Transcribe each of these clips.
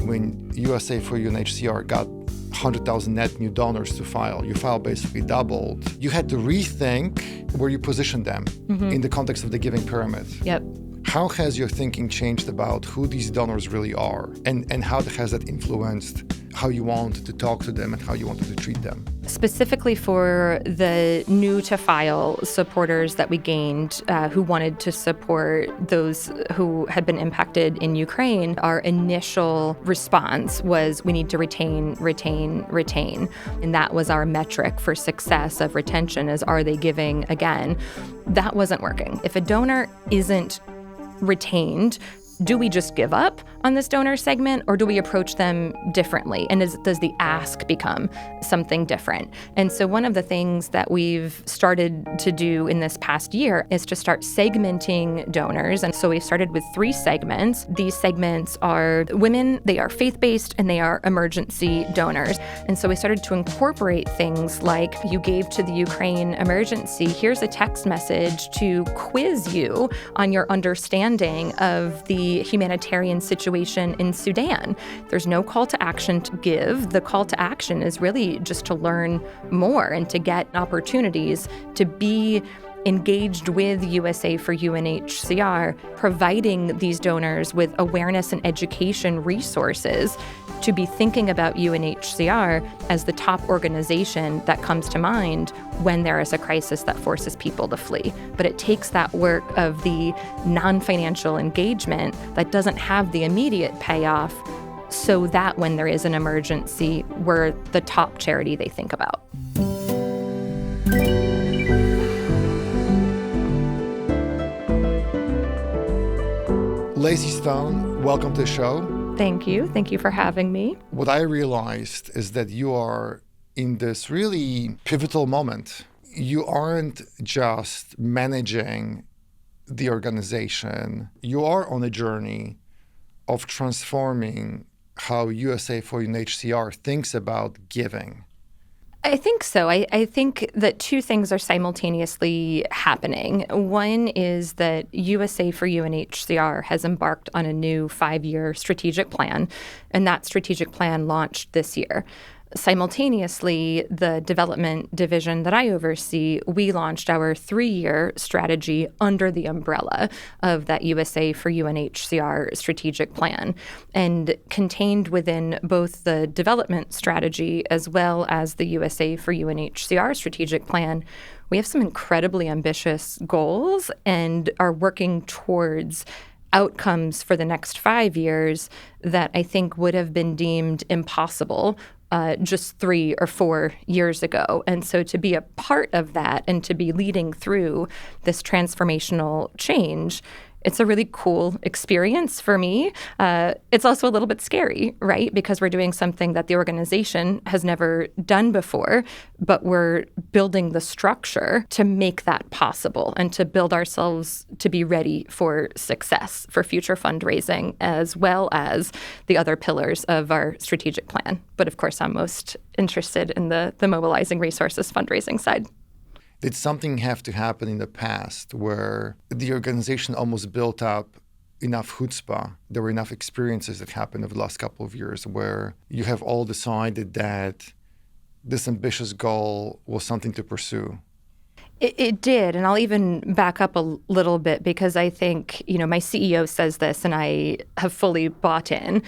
when USA for UNHCR got 100,000 net new donors to file, your file basically doubled. You had to rethink where you position them in the context of the giving pyramid. Yep. How has your thinking changed about who these donors really are, and how has that influenced how you want to talk to them and how you wanted to treat them? Specifically for the new-to-file supporters that we gained who wanted to support those who had been impacted in Ukraine, our initial response was we need to retain. And that was our metric for success of retention, is are they giving again? That wasn't working. If a donor isn't retained, do we just give up on this donor segment, or do we approach them differently? And does the ask become something different? And so one of the things that we've started to do in this past year is to start segmenting donors. And so we started with 3 segments. These segments are women, they are faith-based, and they are emergency donors. And so we started to incorporate things like, you gave to the Ukraine emergency, here's a text message to quiz you on your understanding of the humanitarian situation in Sudan. There's no call to action to give. The call to action is really just to learn more and to get opportunities to be engaged with USA for UNHCR, providing these donors with awareness and education resources to be thinking about UNHCR as the top organization that comes to mind when there is a crisis that forces people to flee. But it takes that work of the non-financial engagement that doesn't have the immediate payoff, so that when there is an emergency, we're the top charity they think about. Lacey Stone, welcome to the show. Thank you. Thank you for having me. What I realized is that you are in this really pivotal moment. You aren't just managing the organization. You are on a journey of transforming how USA for UNHCR thinks about giving. I think so. I think that 2 things are simultaneously happening. One is that USA for UNHCR has embarked on a new 5-year strategic plan, and that strategic plan launched this year. Simultaneously, the development division that I oversee, we launched our 3-year strategy under the umbrella of that USA for UNHCR strategic plan. And contained within both the development strategy as well as the USA for UNHCR strategic plan, we have some incredibly ambitious goals and are working towards outcomes for the next 5 years that I think would have been deemed impossible just 3 or 4 years ago. And so to be a part of that and to be leading through this transformational change, it's a really cool experience for me. It's also a little bit scary, right? Because we're doing something that the organization has never done before, but we're building the structure to make that possible and to build ourselves to be ready for success, for future fundraising, as well as the other pillars of our strategic plan. But of course, I'm most interested in the mobilizing resources fundraising side. Did something have to happen in the past where the organization almost built up enough chutzpah? There were enough experiences that happened over the last couple of years where you have all decided that this ambitious goal was something to pursue? It did, and I'll even back up a little bit because I think, my CEO says this and I have fully bought in,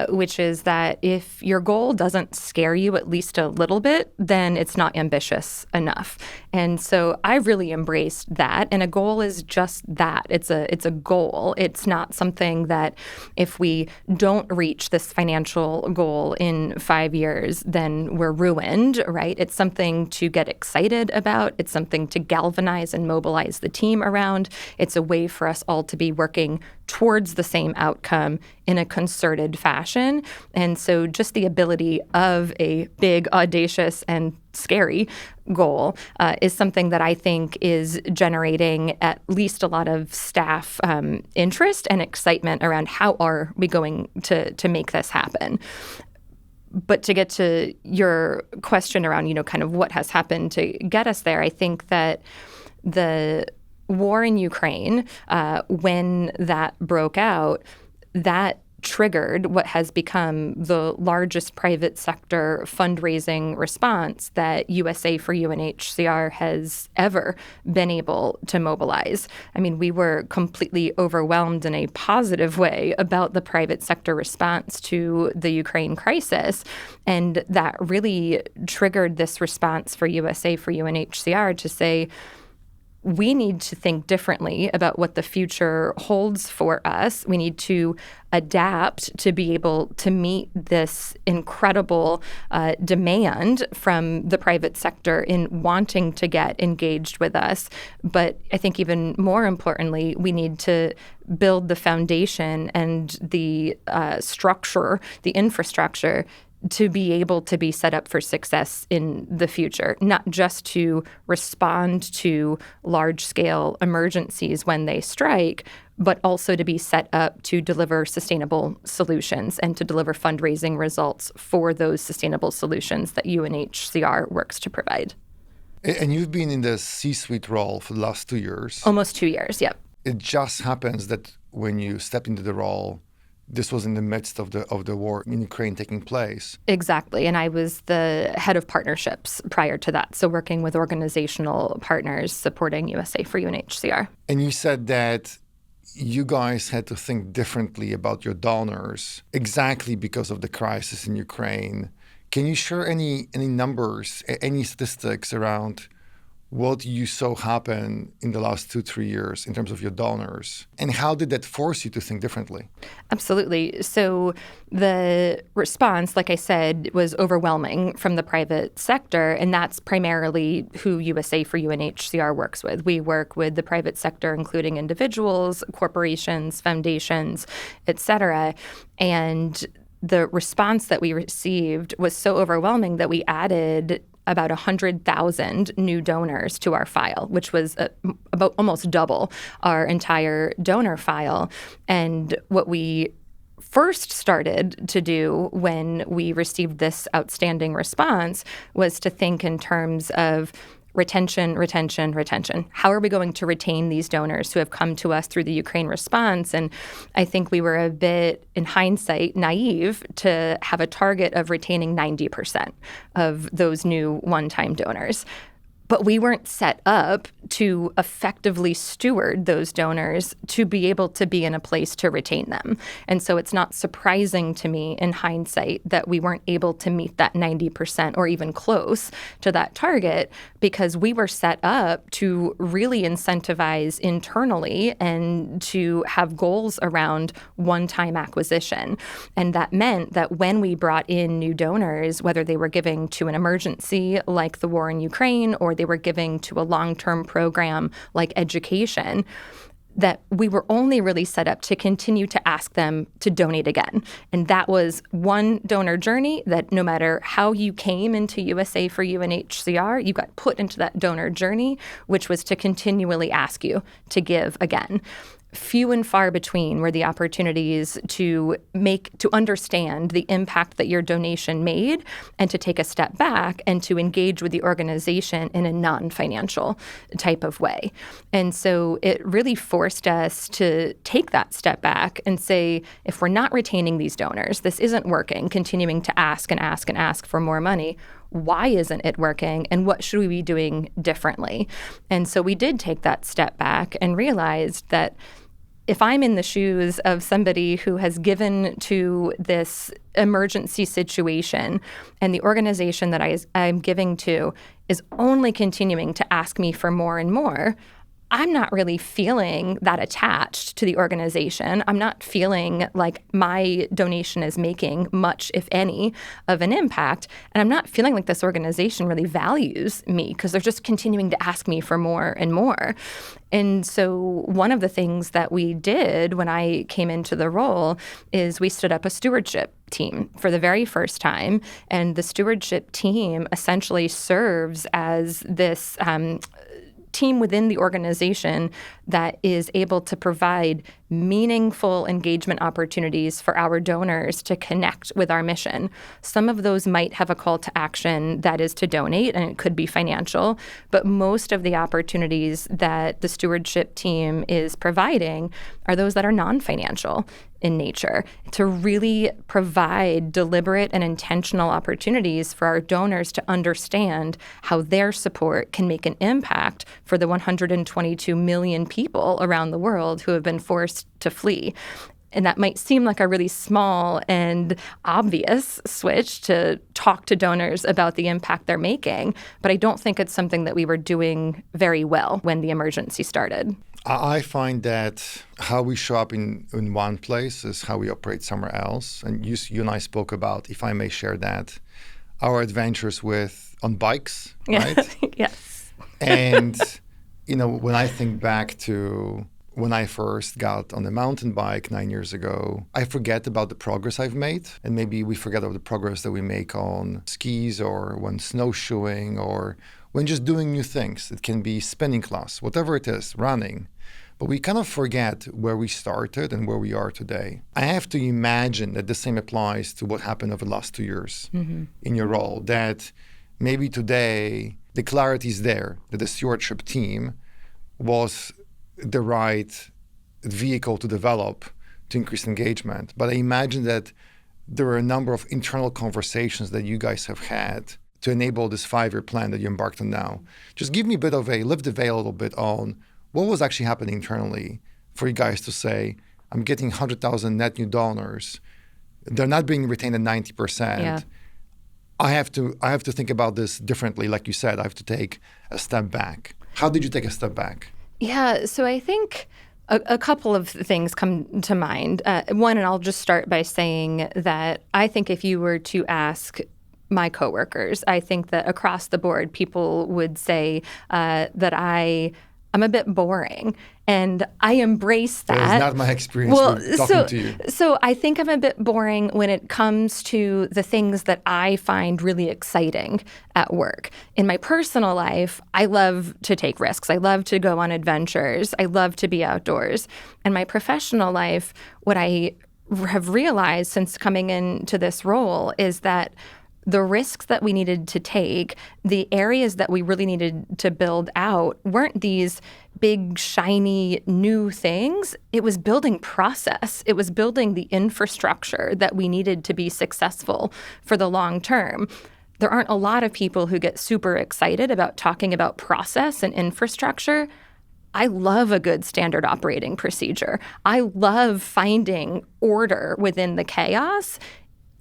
which is that if your goal doesn't scare you at least a little bit, then it's not ambitious enough. And so I really embraced that, and a goal is just that. It's a goal. It's not something that if we don't reach this financial goal in 5 years, then we're ruined, right? It's something to get excited about. It's something to galvanize and mobilize the team around. It's a way for us all to be working towards the same outcome in a concerted fashion. And so just the ability of a big, audacious, and scary goal is something that I think is generating at least a lot of staff interest and excitement around how are we going to make this happen. But to get to your question around, kind of what has happened to get us there, I think that the war in Ukraine, when that broke out, that triggered what has become the largest private sector fundraising response that USA for UNHCR has ever been able to mobilize. I mean, we were completely overwhelmed in a positive way about the private sector response to the Ukraine crisis. And that really triggered this response for USA for UNHCR to say, we need to think differently about what the future holds for us. We need to adapt to be able to meet this incredible demand from the private sector in wanting to get engaged with us. But I think even more importantly, we need to build the foundation and the structure, the infrastructure, to be able to be set up for success in the future, not just to respond to large-scale emergencies when they strike, but also to be set up to deliver sustainable solutions and to deliver fundraising results for those sustainable solutions that UNHCR works to provide. And you've been in the C-suite role for the last 2 years. Almost 2 years, yep. It just happens that when you step into the role, this was in the midst of the war in Ukraine taking place. Exactly. And I was the head of partnerships prior to that. So working with organizational partners supporting USA for UNHCR. And you said that you guys had to think differently about your donors exactly because of the crisis in Ukraine. Can you share any numbers, any statistics around what you saw happen in the last 2-3 years in terms of your donors? And how did that force you to think differently? Absolutely. So the response, like I said, was overwhelming from the private sector, and that's primarily who USA for UNHCR works with. We work with the private sector, including individuals, corporations, foundations, et cetera. And the response that we received was so overwhelming that we added about 100,000 new donors to our file, which was about almost double our entire donor file. And what we first started to do when we received this outstanding response was to think in terms of retention. How are we going to retain these donors who have come to us through the Ukraine response? And I think we were a bit, in hindsight, naive to have a target of retaining 90% of those new one-time donors. But we weren't set up to effectively steward those donors to be able to be in a place to retain them. And so it's not surprising to me in hindsight that we weren't able to meet that 90% or even close to that target, because we were set up to really incentivize internally and to have goals around one-time acquisition. And that meant that when we brought in new donors, whether they were giving to an emergency like the war in Ukraine or they were giving to a long-term program like education, that we were only really set up to continue to ask them to donate again. And that was one donor journey that no matter how you came into USA for UNHCR, you got put into that donor journey, which was to continually ask you to give again. Few and far between were the opportunities to understand the impact that your donation made and to take a step back and to engage with the organization in a non-financial type of way. And so it really forced us to take that step back and say, if we're not retaining these donors, this isn't working, continuing to ask and ask and ask for more money, why isn't it working and what should we be doing differently? And so we did take that step back and realized that if I'm in the shoes of somebody who has given to this emergency situation and the organization that I'm giving to is only continuing to ask me for more and more, I'm not really feeling that attached to the organization. I'm not feeling like my donation is making much, if any, of an impact. And I'm not feeling like this organization really values me because they're just continuing to ask me for more and more. And so one of the things that we did when I came into the role is we stood up a stewardship team for the very first time. And the stewardship team essentially serves as this team within the organization that is able to provide meaningful engagement opportunities for our donors to connect with our mission. Some of those might have a call to action that is to donate, and it could be financial, but most of the opportunities that the stewardship team is providing are those that are non-financial. in nature, to really provide deliberate and intentional opportunities for our donors to understand how their support can make an impact for the 122 million people around the world who have been forced to flee. And that might seem like a really small and obvious switch to talk to donors about the impact they're making, but I don't think it's something that we were doing very well when the emergency started. I find that how we show up in one place is how we operate somewhere else. And you and I spoke about, if I may share that, our adventures on bikes, right? Yes. And, when I think back to when I first got on a mountain bike 9 years ago, I forget about the progress I've made. And maybe we forget about the progress that we make on skis or when snowshoeing or when just doing new things. It can be spinning class, whatever it is, running. But we kind of forget where we started and where we are today. I have to imagine that the same applies to what happened over the last 2 years in your role, that maybe today the clarity is there, that the stewardship team was the right vehicle to develop to increase engagement. But I imagine that there are a number of internal conversations that you guys have had to enable this 5-year plan that you embarked on now. Just give me lift the veil a little bit on what was actually happening internally for you guys to say, I'm getting 100,000 net new donors. They're not being retained at 90%. Yeah. I have to think about this differently. Like you said, I have to take a step back. How did you take a step back? Yeah, so I think a couple of things come to mind. One, and I'll just start by saying that I think if you were to ask my coworkers, I think that across the board, people would say that I'm a bit boring. And I embrace that. That is not my experience with talking to you. So I think I'm a bit boring when it comes to the things that I find really exciting at work. In my personal life, I love to take risks. I love to go on adventures. I love to be outdoors. In my professional life, what I have realized since coming into this role is that the risks that we needed to take, the areas that we really needed to build out weren't these big, shiny, new things. It was building process. It was building the infrastructure that we needed to be successful for the long term. There aren't a lot of people who get super excited about talking about process and infrastructure. I love a good standard operating procedure. I love finding order within the chaos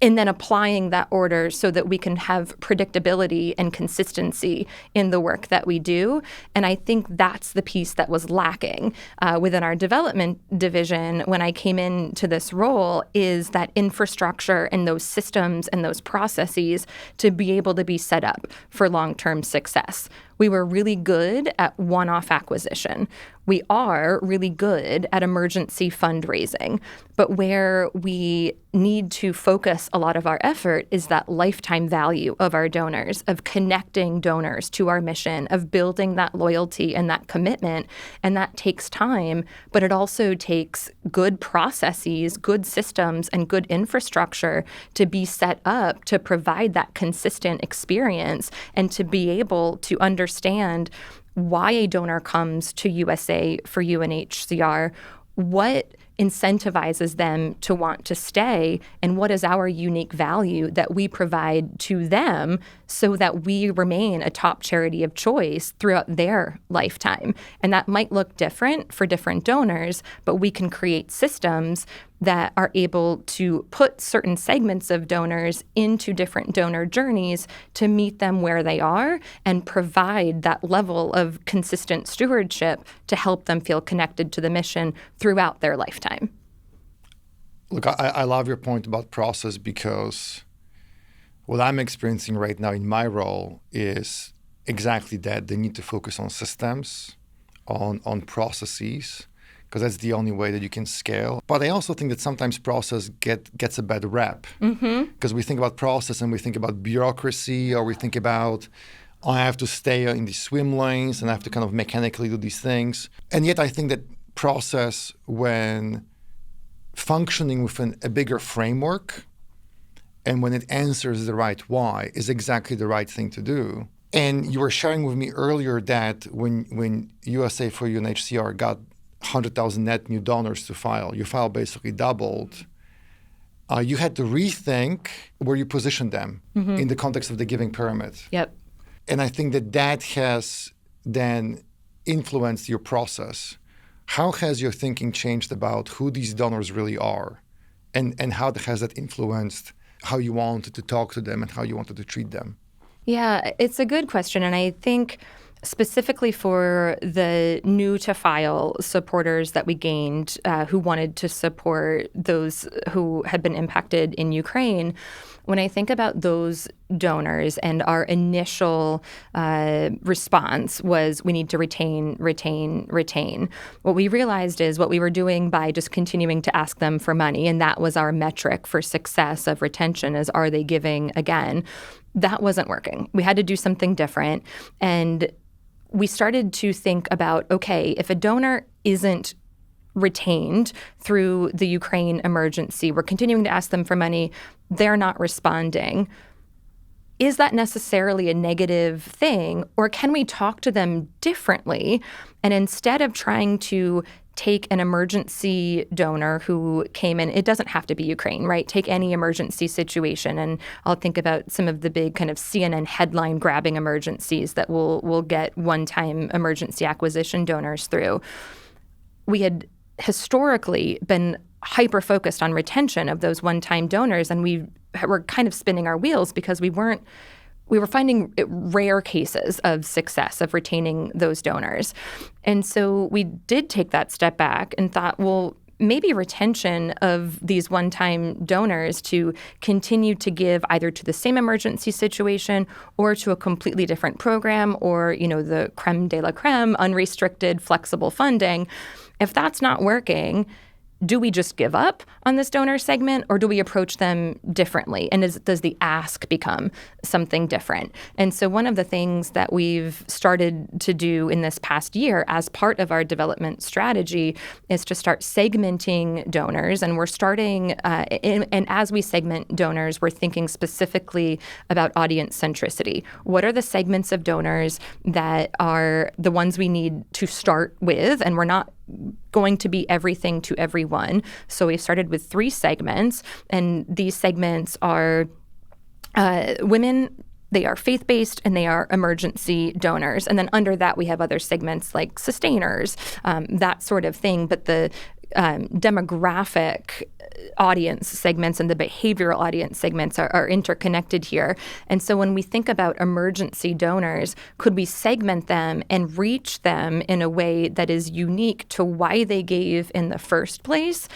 and then applying that order so that we can have predictability and consistency in the work that we do. And I think that's the piece that was lacking within our development division when I came into this role, is that infrastructure and those systems and those processes to be able to be set up for long-term success. We were really good at one-off acquisition. We are really good at emergency fundraising. But where we need to focus a lot of our effort is that lifetime value of our donors, of connecting donors to our mission, of building that loyalty and that commitment. And that takes time, but it also takes good processes, good systems, and good infrastructure to be set up to provide that consistent experience and to be able to understand why a donor comes to USA for UNHCR, what incentivizes them to want to stay, and what is our unique value that we provide to them so that we remain a top charity of choice throughout their lifetime. And that might look different for different donors, but we can create systems that are able to put certain segments of donors into different donor journeys to meet them where they are and provide that level of consistent stewardship to help them feel connected to the mission throughout their lifetime. Look, I love your point about process, because what I'm experiencing right now in my role is exactly that. They need to focus on systems, on processes, because that's the only way that you can scale. But I also think that sometimes process gets a bad rep, because we think about process and we think about bureaucracy, or we think about, I have to stay in these swim lanes and I have to kind of mechanically do these things. And yet I think that process, when functioning within a bigger framework and when it answers the right why, is exactly the right thing to do. And you were sharing with me earlier that when USA for UNHCR got 100,000 net new donors to file. Your file basically doubled. You had to rethink where you positioned them in the context of the giving pyramid. Yep. And I think that has then influenced your process. How has your thinking changed about who these donors really are? And how has that influenced how you wanted to talk to them and how you wanted to treat them? Yeah, it's a good question. And I think specifically for the new to file supporters that we gained who wanted to support those who had been impacted in Ukraine, when I think about those donors and our initial response was we need to retain. What we realized is what we were doing by just continuing to ask them for money, and that was our metric for success of retention is are they giving again? That wasn't working. We had to do something different. And we started to think about, okay, if a donor isn't retained through the Ukraine emergency, we're continuing to ask them for money, they're not responding. Is that necessarily a negative thing? Or can we talk to them differently? And instead of trying to take an emergency donor who came in, it doesn't have to be Ukraine, right? Take any emergency situation. And I'll think about some of the big kind of CNN headline grabbing emergencies that we'll get one-time emergency acquisition donors through. We had historically been hyper-focused on retention of those one-time donors, and we were kind of spinning our wheels because we were finding rare cases of success of retaining those donors. And so we did take that step back and thought, well, maybe retention of these one-time donors to continue to give either to the same emergency situation or to a completely different program or, the creme de la creme, unrestricted, flexible funding. If that's not working, do we just give up on this donor segment or do we approach them differently? And does the ask become something different? And so one of the things that we've started to do in this past year as part of our development strategy is to start segmenting donors. And we're starting, and as we segment donors, we're thinking specifically about audience centricity. What are the segments of donors that are the ones we need to start with? And we're not going to be everything to everyone. So we've started with 3 segments, and these segments are women, they are faith-based, and they are emergency donors. And then under that, we have other segments like sustainers, that sort of thing. But the demographic audience segments and the behavioral audience segments are interconnected here. And so when we think about emergency donors, could we segment them and reach them in a way that is unique to why they gave in the first place,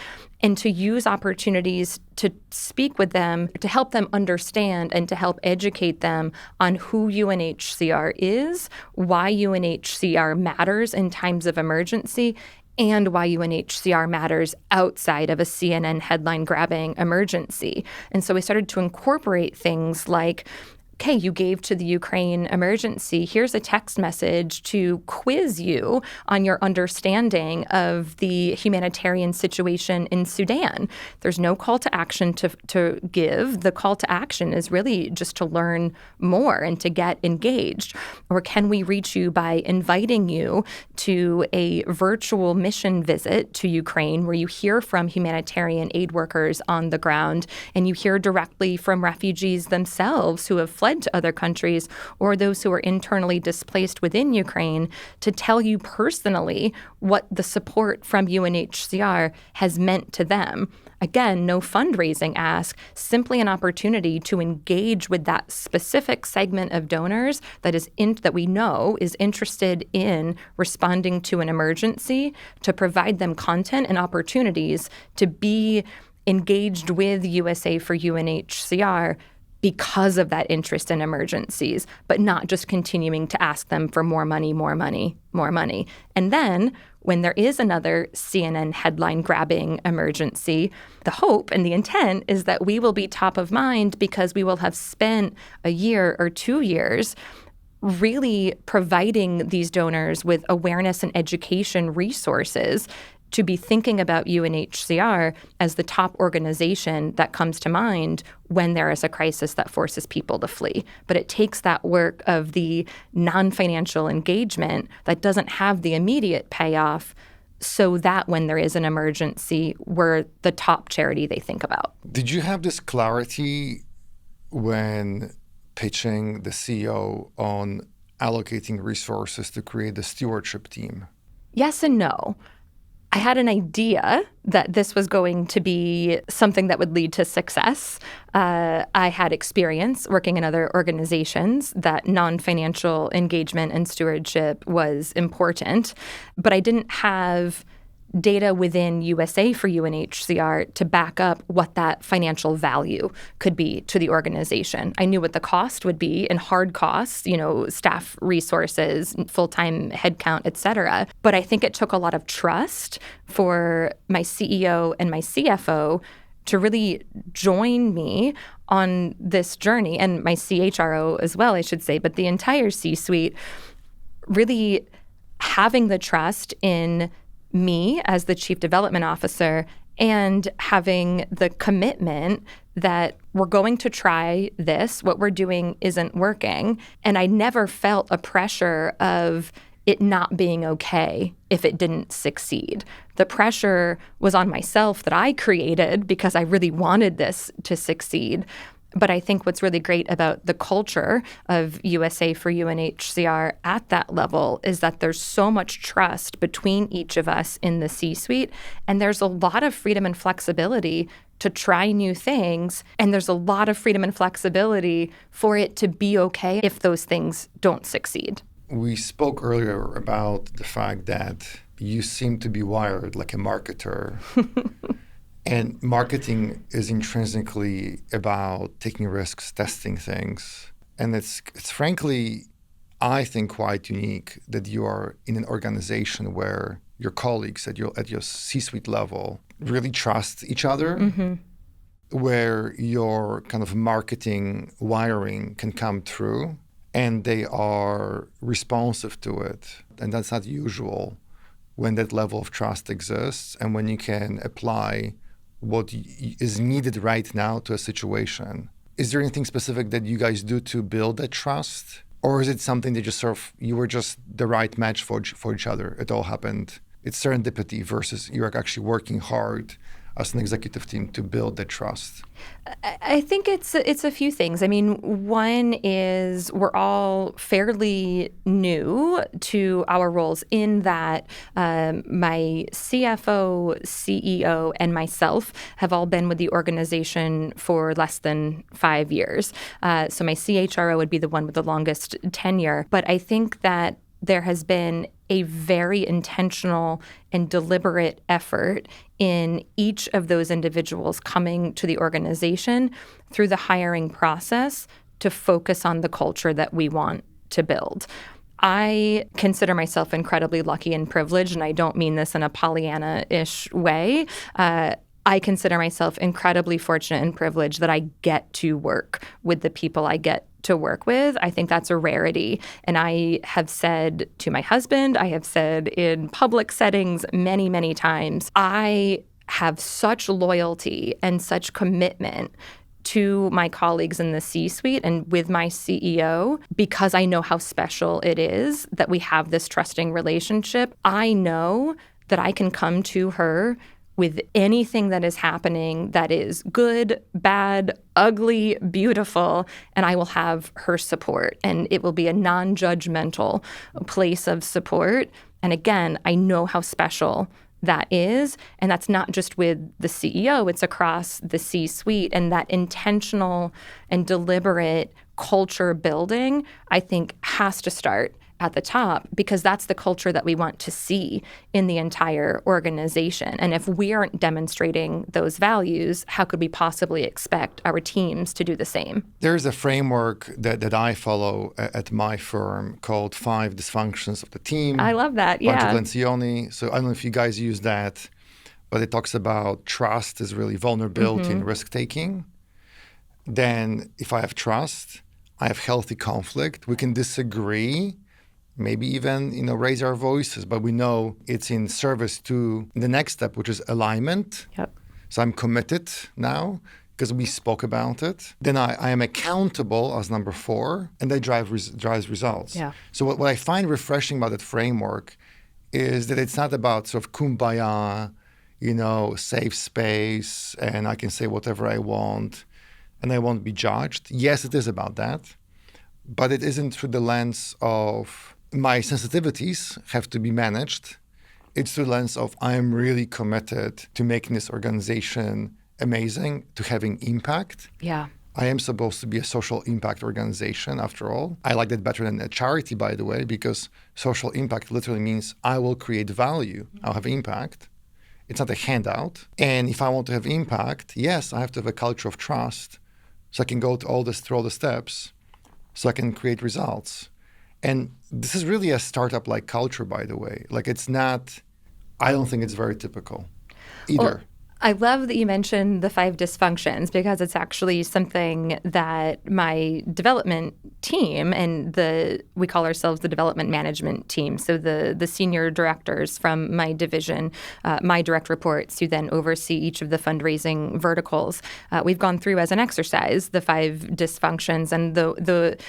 and to use opportunities to speak with them, to help them understand and to help educate them on who UNHCR is, why UNHCR matters in times of emergency, and why UNHCR matters outside of a CNN headline-grabbing emergency. And so we started to incorporate things like, okay, you gave to the Ukraine emergency. Here's a text message to quiz you on your understanding of the humanitarian situation in Sudan. There's no call to action to give. The call to action is really just to learn more and to get engaged. Or can we reach you by inviting you to a virtual mission visit to Ukraine where you hear from humanitarian aid workers on the ground and you hear directly from refugees themselves who have fled to other countries or those who are internally displaced within Ukraine to tell you personally what the support from UNHCR has meant to them. Again, no fundraising ask, simply an opportunity to engage with that specific segment of donors that we know is interested in responding to an emergency, to provide them content and opportunities to be engaged with USA for UNHCR because of that interest in emergencies, but not just continuing to ask them for more money. And then when there is another CNN headline-grabbing emergency, the hope and the intent is that we will be top of mind because we will have spent a year or 2 years really providing these donors with awareness and education resources to be thinking about UNHCR as the top organization that comes to mind when there is a crisis that forces people to flee. But it takes that work of the non-financial engagement that doesn't have the immediate payoff, so that when there is an emergency, we're the top charity they think about. Did you have this clarity when pitching the CEO on allocating resources to create the stewardship team? Yes and no. I had an idea that this was going to be something that would lead to success. I had experience working in other organizations that non-financial engagement and stewardship was important, but I didn't have data within USA for UNHCR to back up what that financial value could be to the organization. I knew what the cost would be in hard costs, staff resources, full-time headcount, et cetera. But I think it took a lot of trust for my CEO and my CFO to really join me on this journey, and my CHRO as well, I should say, but the entire C-suite, really having the trust in me as the chief development officer and having the commitment that we're going to try this, what we're doing isn't working. And I never felt a pressure of it not being okay if it didn't succeed. The pressure was on myself that I created because I really wanted this to succeed. But I think what's really great about the culture of USA for UNHCR at that level is that there's so much trust between each of us in the C-suite, and there's a lot of freedom and flexibility to try new things, and there's a lot of freedom and flexibility for it to be okay if those things don't succeed. We spoke earlier about the fact that you seem to be wired like a marketer. And marketing is intrinsically about taking risks, testing things. And it's frankly, I think, quite unique that you are in an organization where your colleagues at your C-suite level really trust each other, where your kind of marketing wiring can come through and they are responsive to it. And that's not usual when that level of trust exists and when you can apply what is needed right now to a situation. Is there anything specific that you guys do to build that trust? Or is it something that just you were just the right match for each other? It all happened. It's serendipity versus you're actually working hard as an executive team to build that trust? I think it's a few things. I mean, one is we're all fairly new to our roles in that my CFO, CEO, and myself have all been with the organization for less than 5 years. So my CHRO would be the one with the longest tenure. But I think that there has been a very intentional and deliberate effort in each of those individuals coming to the organization through the hiring process to focus on the culture that we want to build. I consider myself incredibly lucky and privileged, and I don't mean this in a Pollyanna-ish way. I consider myself incredibly fortunate and privileged that I get to work with the people I get to work with. I think that's a rarity. And I have said to my husband, I have said in public settings many, many times, I have such loyalty and such commitment to my colleagues in the C-suite and with my CEO because I know how special it is that we have this trusting relationship. I know that I can come to her with anything that is happening that is good, bad, ugly, beautiful, and I will have her support. And it will be a non-judgmental place of support. And again, I know how special that is. And that's not just with the CEO, it's across the C-suite. And that intentional and deliberate culture building, I think, has to start at the top because that's the culture that we want to see in the entire organization. And if we aren't demonstrating those values, how could we possibly expect our teams to do the same? There's a framework that I follow at my firm called 5 Dysfunctions of the Team. I love that, yeah. Lencioni. So I don't know if you guys use that, but it talks about trust is really vulnerability and risk-taking. Then if I have trust, I have healthy conflict. We can disagree, maybe even, raise our voices, but we know it's in service to the next step, which is alignment. Yep. So I'm committed now because we spoke about it. Then I am accountable as number 4, and that drives results. Yeah. So what I find refreshing about that framework is that it's not about sort of kumbaya, safe space, and I can say whatever I want, and I won't be judged. Yes, it is about that, but it isn't through the lens of my sensitivities have to be managed. It's through the lens of I am really committed to making this organization amazing, to having impact. Yeah. I am supposed to be a social impact organization, after all. I like that better than a charity, by the way, because social impact literally means I will create value. I'll have impact. It's not a handout. And if I want to have impact, yes, I have to have a culture of trust so I can go through all the steps so I can create results. And this is really a startup-like culture, by the way. Like I don't think it's very typical either. Well, I love that you mentioned the 5 dysfunctions because it's actually something that my development team and we call ourselves the development management team. So the senior directors from my division, my direct reports who then oversee each of the fundraising verticals. We've gone through as an exercise the 5 dysfunctions, and the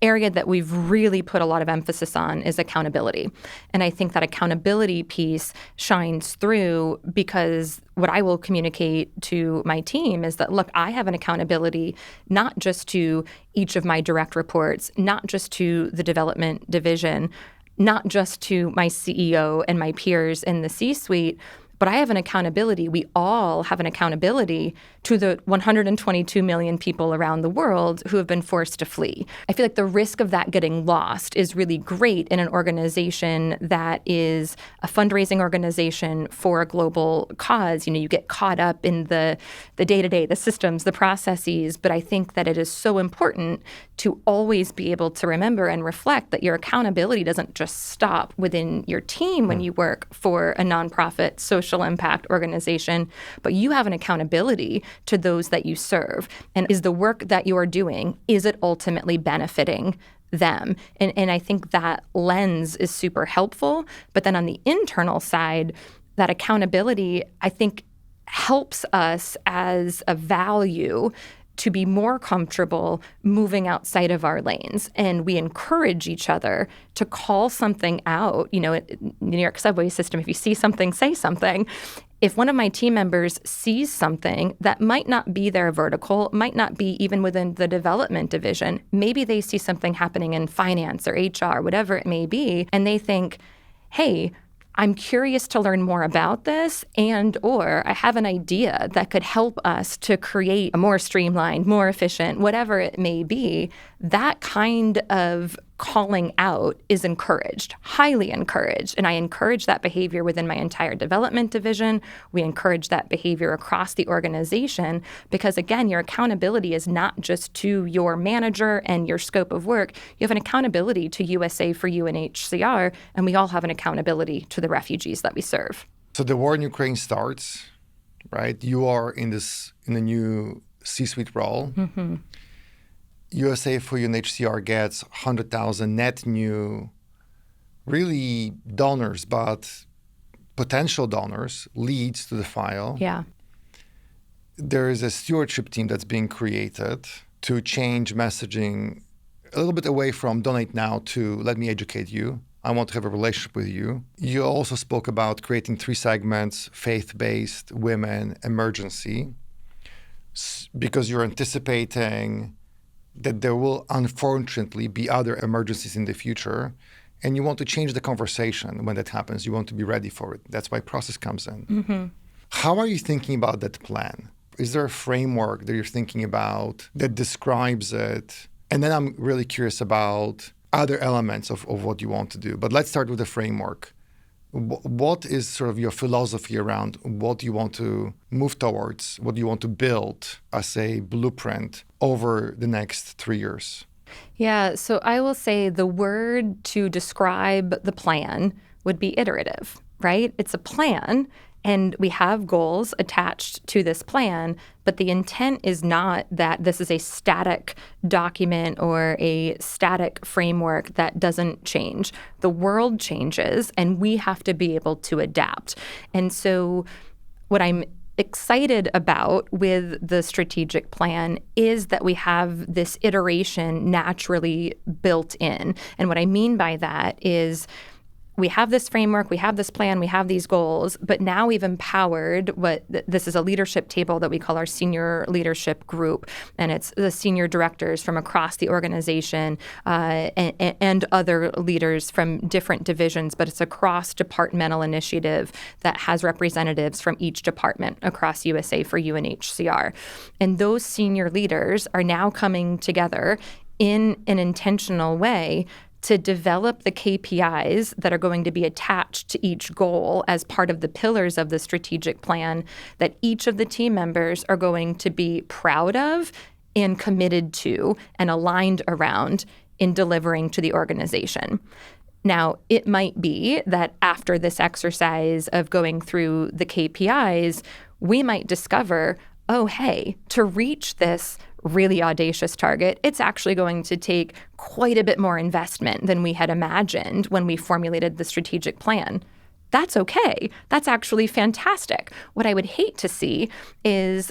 area that we've really put a lot of emphasis on is accountability. And I think that accountability piece shines through because what I will communicate to my team is that, look, I have an accountability not just to each of my direct reports, not just to the development division, not just to my CEO and my peers in the C-suite, but I have an accountability. We all have an accountability to the 122 million people around the world who have been forced to flee. I feel like the risk of that getting lost is really great in an organization that is a fundraising organization for a global cause. You get caught up in the day-to-day, the systems, the processes, but I think that it is so important to always be able to remember and reflect that your accountability doesn't just stop within your team when you work for a nonprofit social impact organization, but you have an accountability to those that you serve. And is the work that you are doing, is it ultimately benefiting them? And I think that lens is super helpful. But then on the internal side, that accountability, I think, helps us as a value to be more comfortable moving outside of our lanes. And we encourage each other to call something out. In the New York subway system, if you see something, say something. If one of my team members sees something that might not be their vertical, might not be even within the development division, maybe they see something happening in finance or HR, whatever it may be, and they think, hey, I'm curious to learn more about this, or I have an idea that could help us to create a more streamlined, more efficient, whatever it may be. That kind of calling out is encouraged, highly encouraged. And I encourage that behavior within my entire development division. We encourage that behavior across the organization because, again, your accountability is not just to your manager and your scope of work. You have an accountability to USA for UNHCR, and we all have an accountability to the refugees that we serve. So the war in Ukraine starts, right? You are in a new C-suite role. Mm-hmm. USA for UNHCR gets 100,000 net new, really donors, but potential donors, leads to the file. Yeah. There is a stewardship team that's being created to change messaging a little bit away from donate now to let me educate you. I want to have a relationship with you. You also spoke about creating 3 segments, faith-based, women, emergency, because you're anticipating that there will unfortunately be other emergencies in the future, and you want to change the conversation when that happens. You want to be ready for it. That's why process comes in. Mm-hmm. How are you thinking about that plan? Is there a framework that you're thinking about that describes it? And then I'm really curious about other elements of what you want to do. But let's start with the framework. What is sort of your philosophy around what you want to move towards, what you want to build as a blueprint over the next 3 years? Yeah, so I will say the word to describe the plan would be iterative, right? It's a plan, and we have goals attached to this plan, but the intent is not that this is a static document or a static framework that doesn't change. The world changes, and we have to be able to adapt. And so what I'm excited about with the strategic plan is that we have this iteration naturally built in. And what I mean by that is we have this framework, we have this plan, we have these goals, but now we've empowered this is a leadership table that we call our senior leadership group. And it's the senior directors from across the organization and other leaders from different divisions, but it's a cross-departmental initiative that has representatives from each department across USA for UNHCR. And those senior leaders are now coming together in an intentional way to develop the KPIs that are going to be attached to each goal as part of the pillars of the strategic plan that each of the team members are going to be proud of and committed to and aligned around in delivering to the organization. Now, it might be that after this exercise of going through the KPIs, we might discover, oh, hey, to reach this really audacious target, it's actually going to take quite a bit more investment than we had imagined when we formulated the strategic plan. That's okay. That's actually fantastic. What I would hate to see is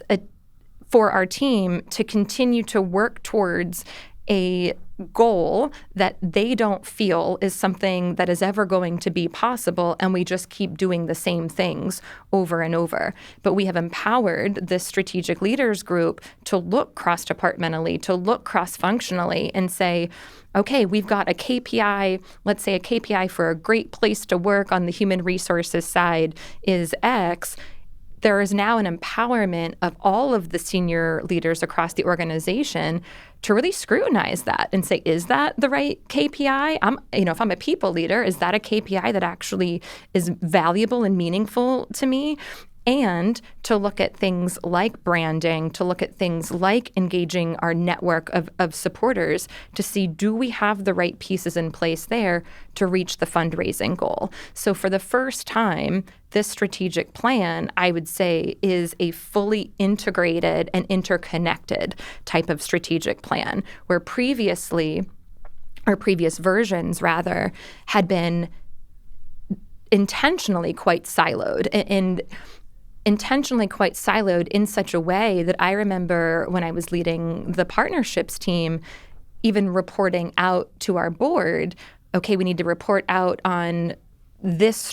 for our team to continue to work towards a goal that they don't feel is something that is ever going to be possible, and we just keep doing the same things over and over. But we have empowered this strategic leaders group to look cross-departmentally, to look cross-functionally and say, okay, we've got a KPI, let's say a KPI for a great place to work on the human resources side is X. There is now an empowerment of all of the senior leaders across the organization to really scrutinize that and say, is that the right KPI? If I'm a people leader, is that a KPI that actually is valuable and meaningful to me? And to look at things like branding, to look at things like engaging our network of supporters to see, do we have the right pieces in place there to reach the fundraising goal? So for the first time, this strategic plan, I would say, is a fully integrated and interconnected type of strategic plan, where previously, or previous versions rather, had been intentionally quite siloed and intentionally quite siloed in such a way that I remember when I was leading the partnerships team, even reporting out to our board, okay, we need to report out on this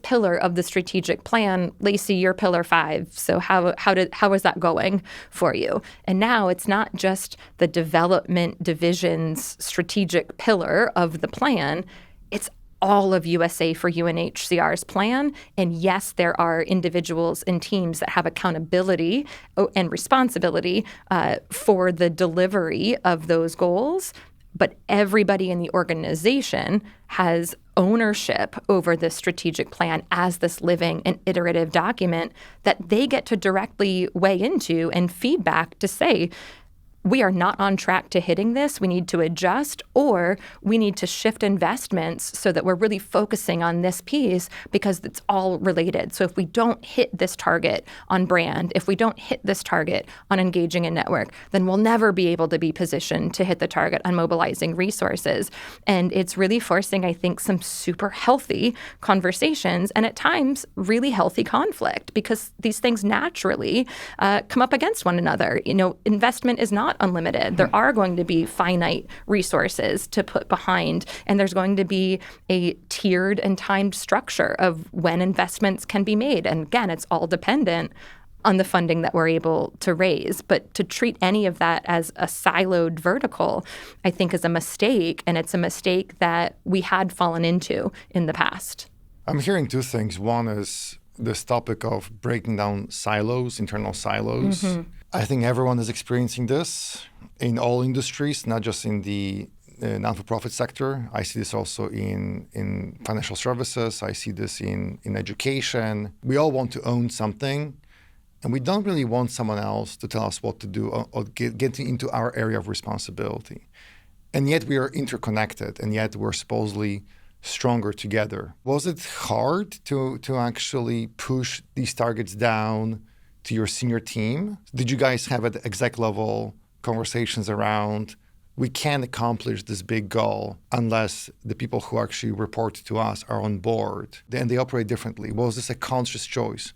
pillar of the strategic plan. Lacey, you're pillar 5. So how is that going for you? And now it's not just the development division's strategic pillar of the plan, it's all of USA for UNHCR's plan. And yes, there are individuals and teams that have accountability and responsibility for the delivery of those goals. But everybody in the organization has ownership over this strategic plan as this living and iterative document that they get to directly weigh into and feedback to say, we are not on track to hitting this, we need to adjust, or we need to shift investments so that we're really focusing on this piece because it's all related. So if we don't hit this target on brand, if we don't hit this target on engaging a network, then we'll never be able to be positioned to hit the target on mobilizing resources. And it's really forcing, I think, some super healthy conversations and at times really healthy conflict, because these things naturally come up against one another. Investment is not unlimited. There are going to be finite resources to put behind, and there's going to be a tiered and timed structure of when investments can be made. And again, it's all dependent on the funding that we're able to raise. But to treat any of that as a siloed vertical, I think is a mistake, and it's a mistake that we had fallen into in the past. I'm hearing two things. One is this topic of breaking down silos, internal silos. Mm-hmm. I think everyone is experiencing this in all industries, not just in the non-for-profit sector. I see this also in financial services. I see this in education. We all want to own something, and we don't really want someone else to tell us what to do or get into our area of responsibility. And yet we are interconnected, and yet we're supposedly stronger together. Was it hard to actually push these targets down to your senior team? Did you guys have at exec level conversations around, we can't accomplish this big goal unless the people who actually report to us are on board and they operate differently? Was this a conscious choice,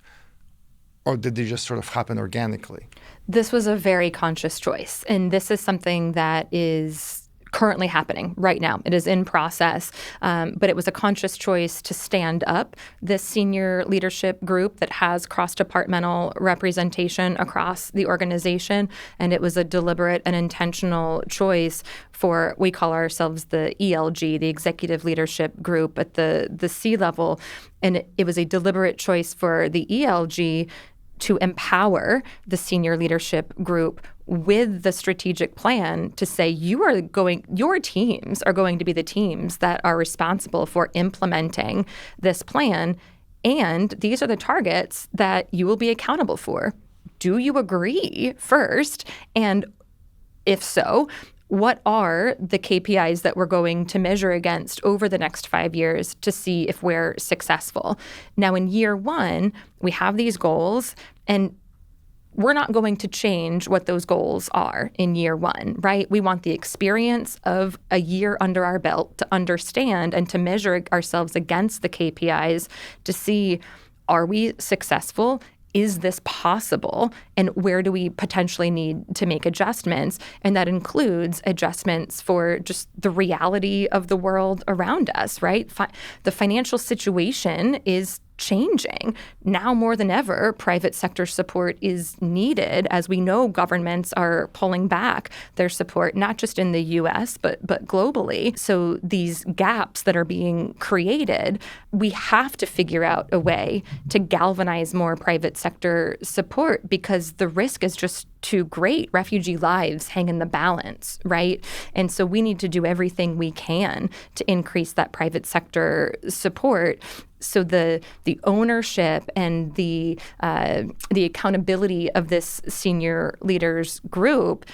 or did they just sort of happen organically? This was a very conscious choice. And this is something that is currently happening right now. It is in process, but it was a conscious choice to stand up this senior leadership group that has cross-departmental representation across the organization, and it was a deliberate and intentional choice for, we call ourselves the ELG, the Executive Leadership Group at the C-level, and it was a deliberate choice for the ELG to empower the senior leadership group with the strategic plan to say your teams are going to be the teams that are responsible for implementing this plan, and these are the targets that you will be accountable for. Do you agree first? And if so, what are the KPIs that we're going to measure against over the next 5 years to see if we're successful? Now, in year one, we have these goals, and we're not going to change what those goals are in year one, right? We want the experience of a year under our belt to understand and to measure ourselves against the KPIs to see, are we successful? Is this possible? And where do we potentially need to make adjustments? And that includes adjustments for just the reality of the world around us, right? The financial situation is changing. Now more than ever, private sector support is needed, as we know governments are pulling back their support, not just in the U.S., but globally. So these gaps that are being created, we have to figure out a way to galvanize more private sector support because the risk is just too great. Refugee lives hang in the balance, right? And so we need to do everything we can to increase that private sector support. So the ownership and the accountability of this senior leaders group,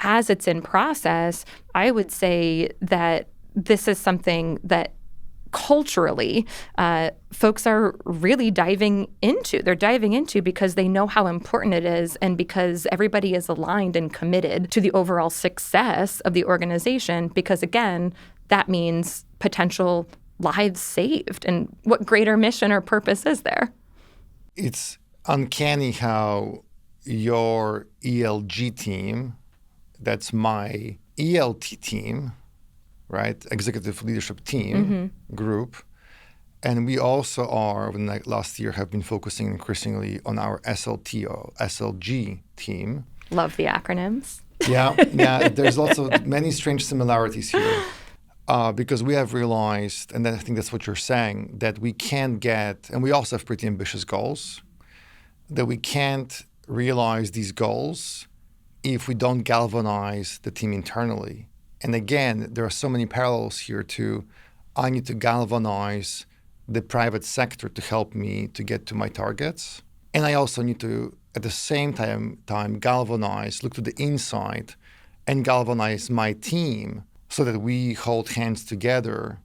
as it's in process, I would say that this is something that culturally, folks are really diving into. They're diving into because they know how important it is and because everybody is aligned and committed to the overall success of the organization because, again, that means potential lives saved. And what greater mission or purpose is there? It's uncanny how your ELG team, that's my ELT team, right? Executive Leadership Team group. And we also are, over the last year, have been focusing increasingly on our SLT or SLG team. Love the acronyms. Yeah. There's many strange similarities here because we have realized, and I think that's what you're saying, that we can't get, and we also have pretty ambitious goals, that we can't realize these goals if we don't galvanize the team internally. And again, there are so many parallels here to I need to galvanize the private sector to help me to get to my targets. And I also need to, at the same time galvanize, look to the inside and galvanize my team so that we hold hands together.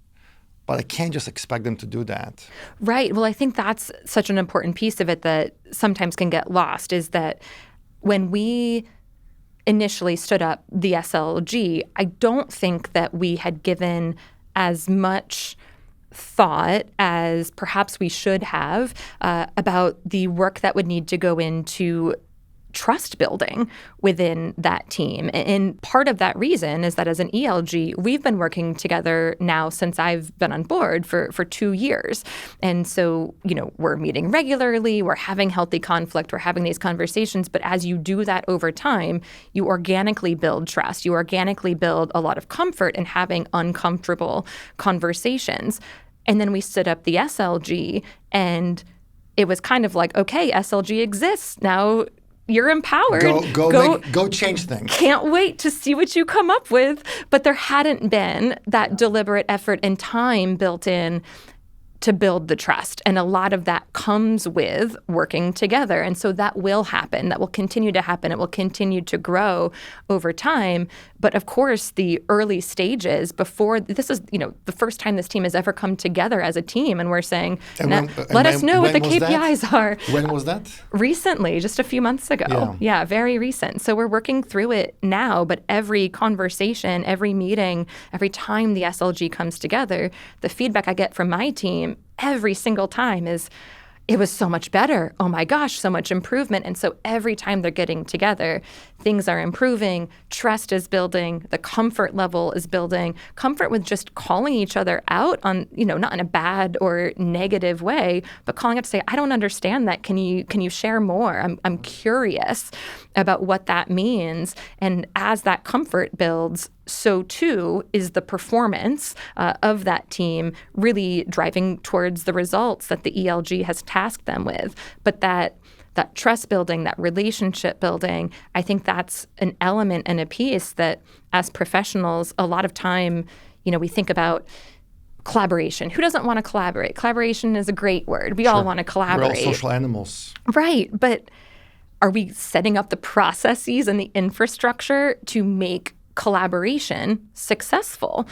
But I can't just expect them to do that. Right. Well, I think that's such an important piece of it that sometimes can get lost is that when we initially stood up the SLG, I don't think that we had given as much thought as perhaps we should have about the work that would need to go into trust building within that team. And part of that reason is that as an ELG, we've been working together now since I've been on board for 2 years. And so, we're meeting regularly, we're having healthy conflict, we're having these conversations. But as you do that over time, you organically build trust. You organically build a lot of comfort in having uncomfortable conversations. And then we stood up the SLG, and it was kind of like, okay, SLG exists. Now you're empowered. Go change things. Can't wait to see what you come up with. But there hadn't been that deliberate effort and time built in to build the trust. And a lot of that comes with working together. And so that will happen. That will continue to happen. It will continue to grow over time. But of course, the early stages before this is, the first time this team has ever come together as a team. And we're saying, let us know what the KPIs are. When was that? Recently, just a few months ago. Yeah, very recent. So we're working through it now. But every conversation, every meeting, every time the SLG comes together, the feedback I get from my team every single time is, it was so much better. Oh my gosh, so much improvement. And so every time they're getting together, things are improving, trust is building, the comfort level is building, comfort with just calling each other out on, not in a bad or negative way, but calling out to say, I don't understand that. Can you share more? I'm curious about what that means. And as that comfort builds, so too is the performance of that team really driving towards the results that the ELG has tasked them with. But that trust building, that relationship building, I think that's an element and a piece that as professionals, a lot of time, we think about collaboration. Who doesn't want to collaborate? Collaboration is a great word. We all want to collaborate. We're all social animals. Right. But are we setting up the processes and the infrastructure to make collaboration successful?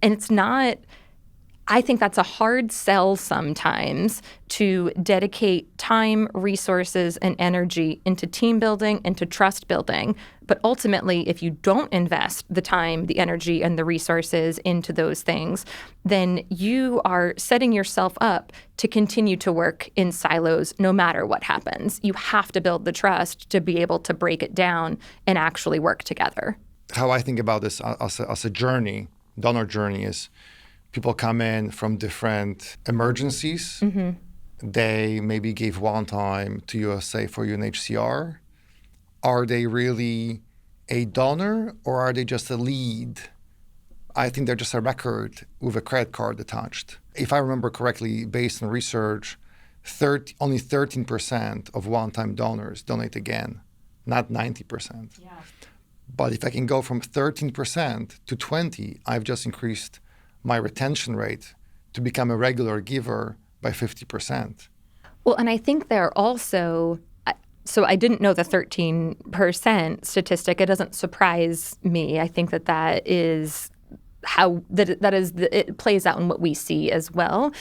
And it's not, I think that's a hard sell sometimes to dedicate time, resources, and energy into team building, into trust building. But ultimately, if you don't invest the time, the energy, and the resources into those things, then you are setting yourself up to continue to work in silos no matter what happens. You have to build the trust to be able to break it down and actually work together. How I think about this as a journey, donor journey, is people come in from different emergencies. Mm-hmm. They maybe gave one time to USA for UNHCR. Are they really a donor or are they just a lead? I think they're just a record with a credit card attached. If I remember correctly, based on research, only 13% of one-time donors donate again, not 90%. Yeah. But if I can go from 13% to 20%, I've just increased my retention rate to become a regular giver by 50%. Well, and I think there also, so I didn't know the 13% statistic. It doesn't surprise me. I think that is how it plays out in what we see as well.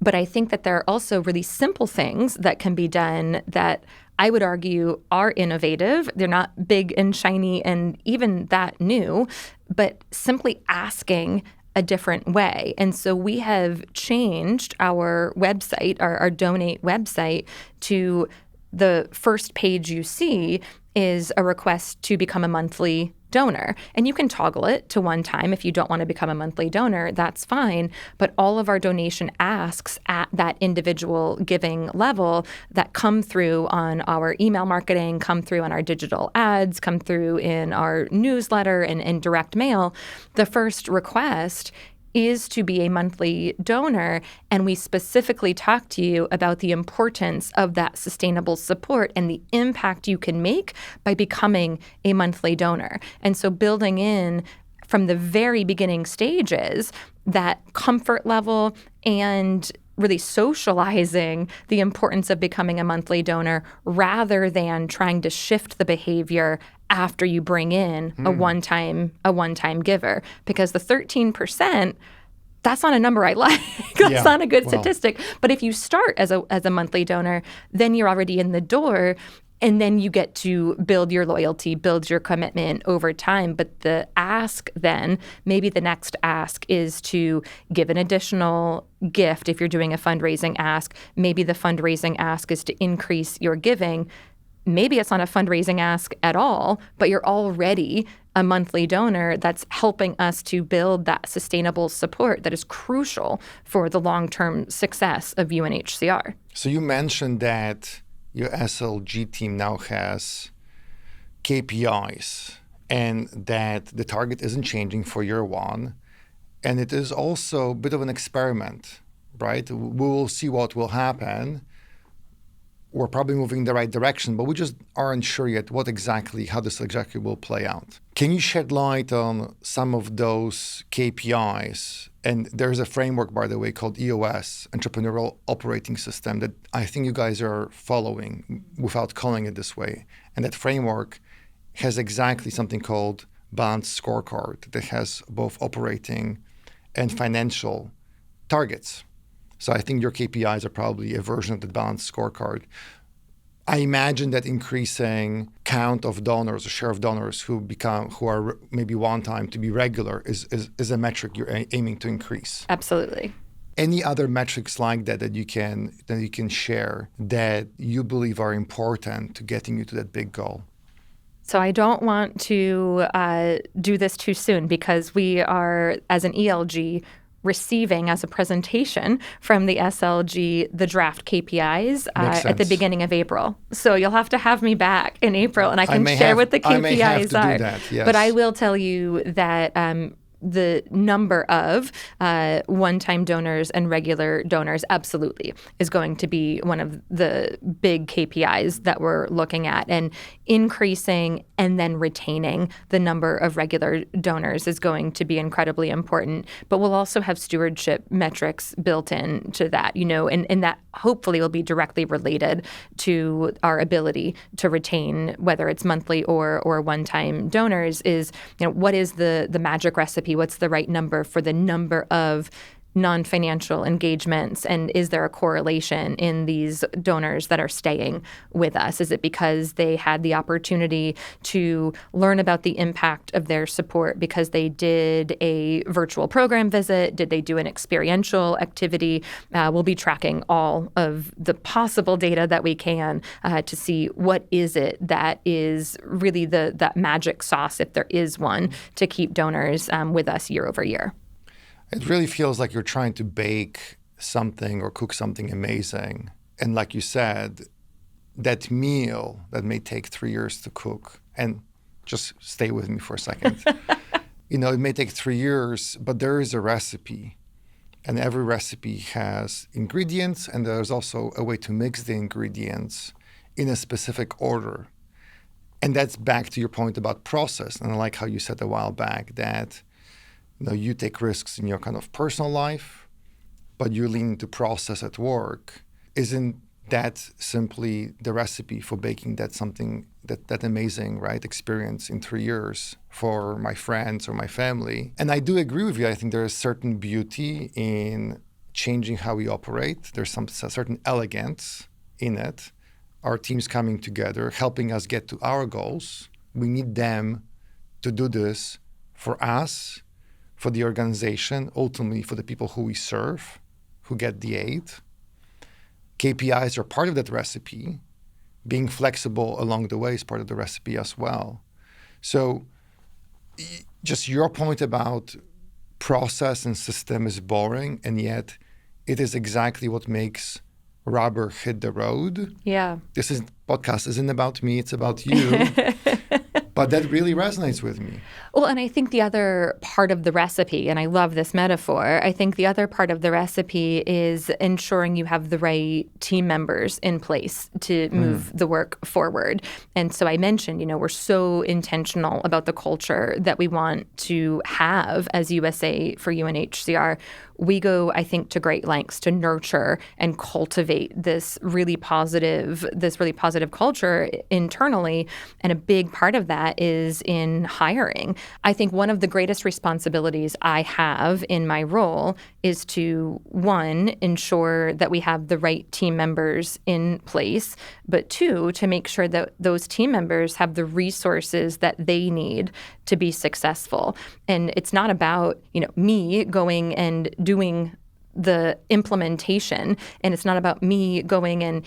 But I think that there are also really simple things that can be done that I would argue are innovative. They're not big and shiny and even that new, but simply asking a different way. And so we have changed our website, our donate website, to the first page you see is a request to become a monthly donor. And you can toggle it to one time. If you don't want to become a monthly donor, that's fine. But all of our donation asks at that individual giving level that come through on our email marketing, come through on our digital ads, come through in our newsletter and direct mail, the first request is to be a monthly donor, and we specifically talk to you about the importance of that sustainable support and the impact you can make by becoming a monthly donor. And so building in from the very beginning stages that comfort level and really socializing the importance of becoming a monthly donor rather than trying to shift the behavior after you bring in a one-time giver. Because the 13%, that's not a number I like. That's not a good statistic. But if you start as a monthly donor, then you're already in the door. And then you get to build your loyalty, build your commitment over time. But the ask then, maybe the next ask is to give an additional gift if you're doing a fundraising ask. Maybe the fundraising ask is to increase your giving. Maybe it's not a fundraising ask at all, but you're already a monthly donor that's helping us to build that sustainable support that is crucial for the long-term success of UNHCR. So you mentioned that your SLG team now has KPIs and that the target isn't changing for year one. And it is also a bit of an experiment, right? We will see what will happen. We're probably moving in the right direction, but we just aren't sure yet how this exactly will play out. Can you shed light on some of those KPIs? And there's a framework, by the way, called EOS, Entrepreneurial Operating System, that I think you guys are following without calling it this way. And that framework has exactly something called balanced scorecard that has both operating and financial targets. So I think your KPIs are probably a version of the balanced scorecard. I imagine that increasing count of donors, or share of donors who are maybe one time to be regular is a metric you're aiming to increase. Absolutely. any other metrics like that you can share that you believe are important to getting you to that big goal? So I don't want to do this too soon because we are, as an ELG, receiving as a presentation from the SLG the draft KPIs at the beginning of April. So you'll have to have me back in April, and I can share what the KPIs I may have to are. Do that, yes. But I will tell you that the number of one-time donors and regular donors absolutely is going to be one of the big KPIs that we're looking at. And increasing and then retaining the number of regular donors is going to be incredibly important. But we'll also have stewardship metrics built in to that, and that hopefully will be directly related to our ability to retain, whether it's monthly or one-time donors, is, what is the magic recipe? What's the right number for the number of non-financial engagements, and is there a correlation in these donors that are staying with us? Is it because they had the opportunity to learn about the impact of their support because they did a virtual program visit? Did they do an experiential activity? We'll be tracking all of the possible data that we can to see what is it that is really that magic sauce, if there is one, to keep donors with us year over year. It really feels like you're trying to bake something or cook something amazing. And like you said, that meal that may take 3 years to cook, and just stay with me for a second. It may take 3 years, but there is a recipe. And every recipe has ingredients, and there's also a way to mix the ingredients in a specific order. And that's back to your point about process. And I like how you said a while back that you take risks in your kind of personal life, but you lean into process at work. Isn't that simply the recipe for baking that amazing, right, experience in 3 years for my friends or my family? And I do agree with you. I think there is certain beauty in changing how we operate. There's a certain elegance in it. Our teams coming together, helping us get to our goals. We need them to do this for us, for the organization, ultimately for the people who we serve, who get the aid. KPIs are part of that recipe. Being flexible along the way is part of the recipe as well. So just your point about process and system is boring, and yet it is exactly what makes rubber hit the road. Yeah. This podcast isn't about me, it's about you. But that really resonates with me. Well, and I think the other part of the recipe, and I love this metaphor, I think the other part of the recipe is ensuring you have the right team members in place to move the work forward. And so I mentioned, we're so intentional about the culture that we want to have as USA for UNHCR. We go, I think, to great lengths to nurture and cultivate this really positive culture internally. And a big part of that is in hiring. I think one of the greatest responsibilities I have in my role is to, one, ensure that we have the right team members in place, but two, to make sure that those team members have the resources that they need to be successful. And it's not about, me going and doing the implementation, and it's not about me going and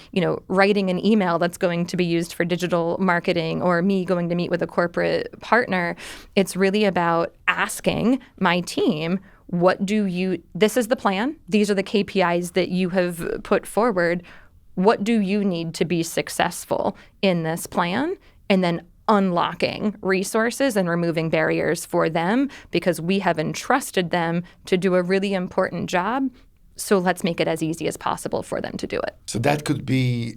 writing an email that's going to be used for digital marketing, or me going to meet with a corporate partner. It's really about asking my team, this is the plan, these are the KPIs that you have put forward, what do you need to be successful in this plan? And then unlocking resources and removing barriers for them, because we have entrusted them to do a really important job. So let's make it as easy as possible for them to do it. So that could be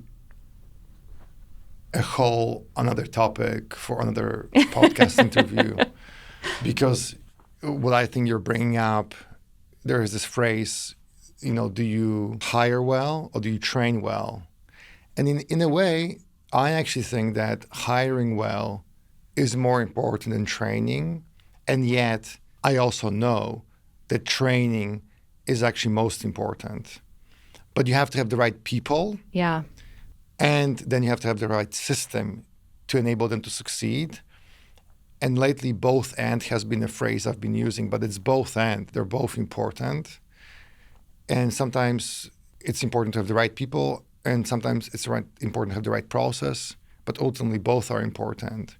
a whole another topic for another podcast interview, because what I think you're bringing up, there is this phrase, do you hire well or do you train well? And in a way, I actually think that hiring well is more important than training. And yet, I also know that training is actually most important. But you have to have the right people. Yeah. And then you have to have the right system to enable them to succeed. And lately, both and has been a phrase I've been using, but it's both and. They're both important. And sometimes it's important to have the right people, and sometimes it's important to have the right process, but ultimately both are important.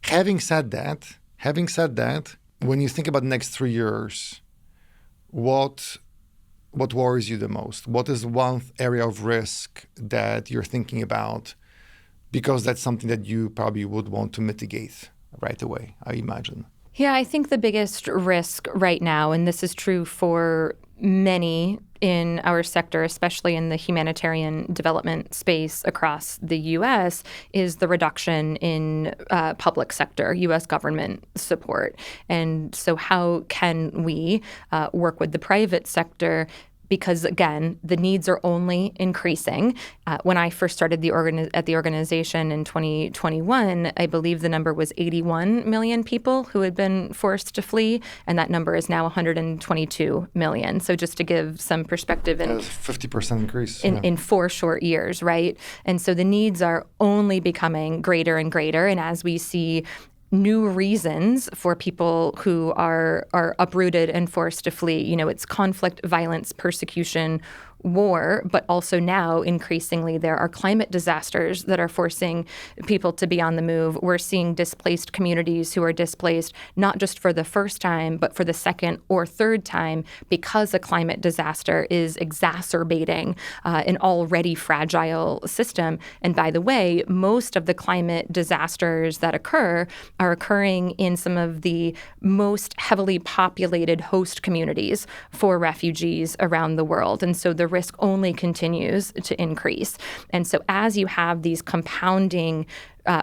Having said that, when you think about the next 3 years, what worries you the most? What is one area of risk that you're thinking about? Because that's something that you probably would want to mitigate right away, I imagine. Yeah, I think the biggest risk right now, and this is true for many in our sector, especially in the humanitarian development space across the U.S., is the reduction in public sector, U.S. government support. And so how can we work with the private sector? Because, again, the needs are only increasing. When I first started at the organization in 2021, I believe the number was 81 million people who had been forced to flee, and that number is now 122 million. So just to give some perspective, That's a 50% increase. In 4 short years, right? And so the needs are only becoming greater and greater. And as we see new reasons for people who are uprooted and forced to flee. It's conflict, violence, persecution, war, but also now increasingly there are climate disasters that are forcing people to be on the move. We're seeing displaced communities who are displaced not just for the first time, but for the second or third time because a climate disaster is exacerbating an already fragile system. And by the way, most of the climate disasters that occur are occurring in some of the most heavily populated host communities for refugees around the world. And so the risk only continues to increase. And so as you have these compounding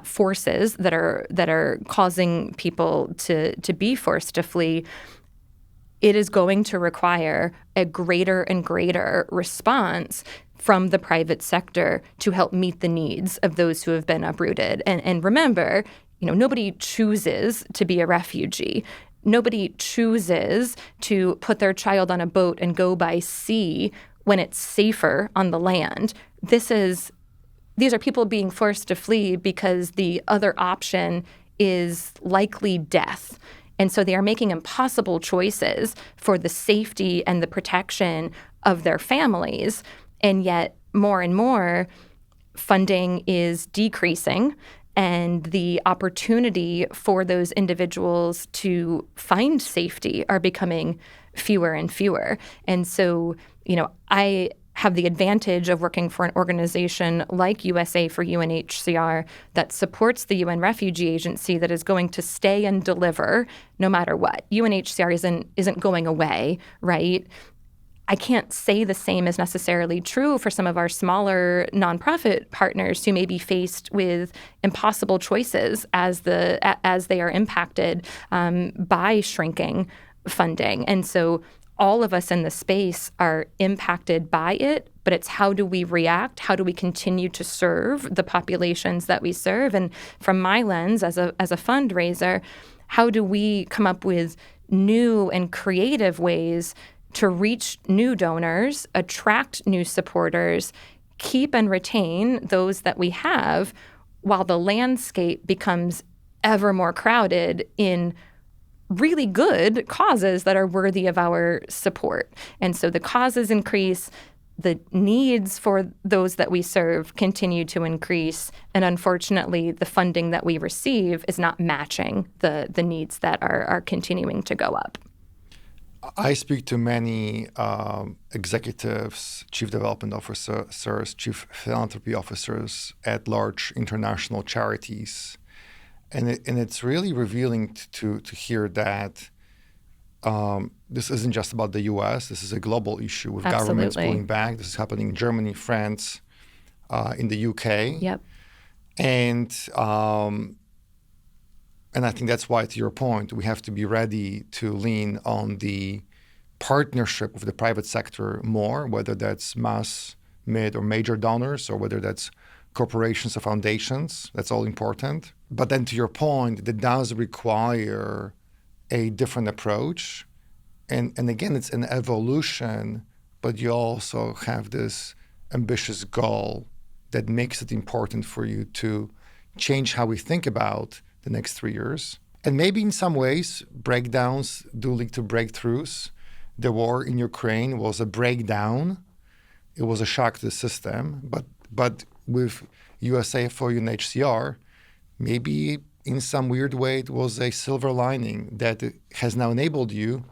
forces that are causing people to be forced to flee, it is going to require a greater and greater response from the private sector to help meet the needs of those who have been uprooted. And remember, nobody chooses to be a refugee. Nobody chooses to put their child on a boat and go by sea when it's safer on the land. These are people being forced to flee because the other option is likely death. And so they are making impossible choices for the safety and the protection of their families. And yet, more and more, funding is decreasing, and the opportunity for those individuals to find safety are becoming fewer and fewer. And so, I have the advantage of working for an organization like USA for UNHCR that supports the UN Refugee Agency that is going to stay and deliver no matter what. UNHCR isn't going away, right? I can't say the same is necessarily true for some of our smaller nonprofit partners who may be faced with impossible choices as they are impacted by shrinking funding. And so all of us in the space are impacted by it, but it's how do we react? How do we continue to serve the populations that we serve? And from my lens as a fundraiser, how do we come up with new and creative ways to reach new donors, attract new supporters, keep and retain those that we have, while the landscape becomes ever more crowded in really good causes that are worthy of our support. And so the causes increase, the needs for those that we serve continue to increase, and unfortunately, the funding that we receive is not matching the needs that are continuing to go up. I speak to many executives, chief development officers, chief philanthropy officers at large international charities. And it's really revealing to hear that this isn't just about the U.S. This is a global issue with governments pulling back. This is happening in Germany, France, in the U.K. Yep. And I think that's why, to your point, we have to be ready to lean on the partnership with the private sector more, whether that's mass, mid, or major donors, or whether that's corporations or foundations. That's all important. But then to your point, that does require a different approach. And again, it's an evolution, but you also have this ambitious goal that makes it important for you to change how we think about the next 3 years. And maybe in some ways, breakdowns do lead to breakthroughs. the war in Ukraine was a breakdown. It was a shock to the system. But with USA for UNHCR, maybe in some weird way it was a silver lining that has now enabled you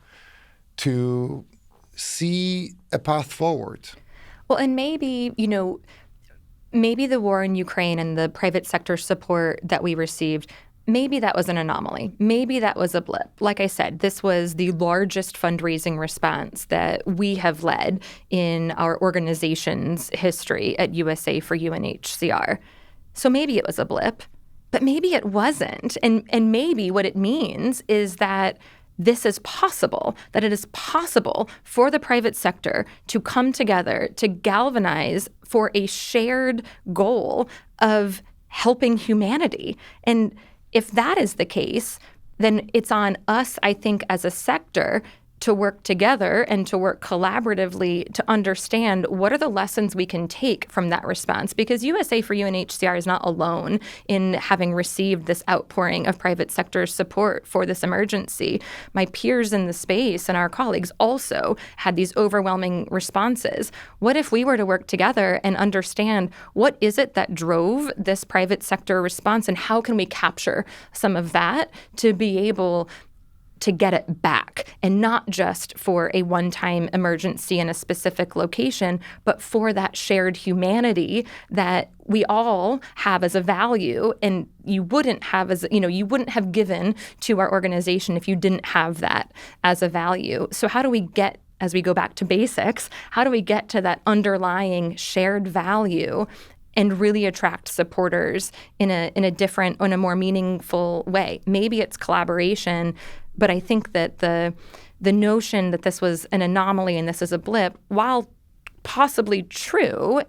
to see a path forward. Well, and maybe, maybe the war in Ukraine and the private sector support that we received, maybe that was an anomaly. Maybe that was a blip. Like I said, this was the largest fundraising response that we have led in our organization's history at USA for UNHCR. So maybe it was a blip, but maybe it wasn't. And maybe what it means is that this is possible, that it is possible for the private sector to come together, to galvanize for a shared goal of helping humanity. And if that is the case, then it's on us, I think, as a sector to work together and to work collaboratively to understand what are the lessons we can take from that response. Because USA for UNHCR is not alone in having received this outpouring of private sector support for this emergency. My peers in the space and our colleagues also had these overwhelming responses. What if we were to work together and understand what is it that drove this private sector response, and how can we capture some of that to be able to get it back, and not just for a one-time emergency in a specific location, but for that shared humanity that we all have as a value, and you wouldn't have given to our organization if you didn't have that as a value. So how do we get, as we go back to basics, how do we get to that underlying shared value and really attract supporters in a more meaningful way? Maybe it's collaboration, but I think that the notion that this was an anomaly and this is a blip, while possibly true,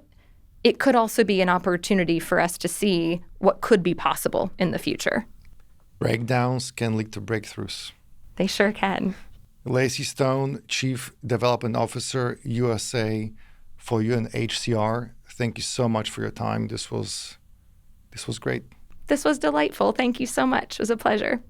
it could also be an opportunity for us to see what could be possible in the future. Breakdowns can lead to breakthroughs. They sure can. Lacey Stone, Chief Development Officer, USA for UNHCR. Thank you so much for your time. This was great. This was delightful. Thank you so much. It was a pleasure.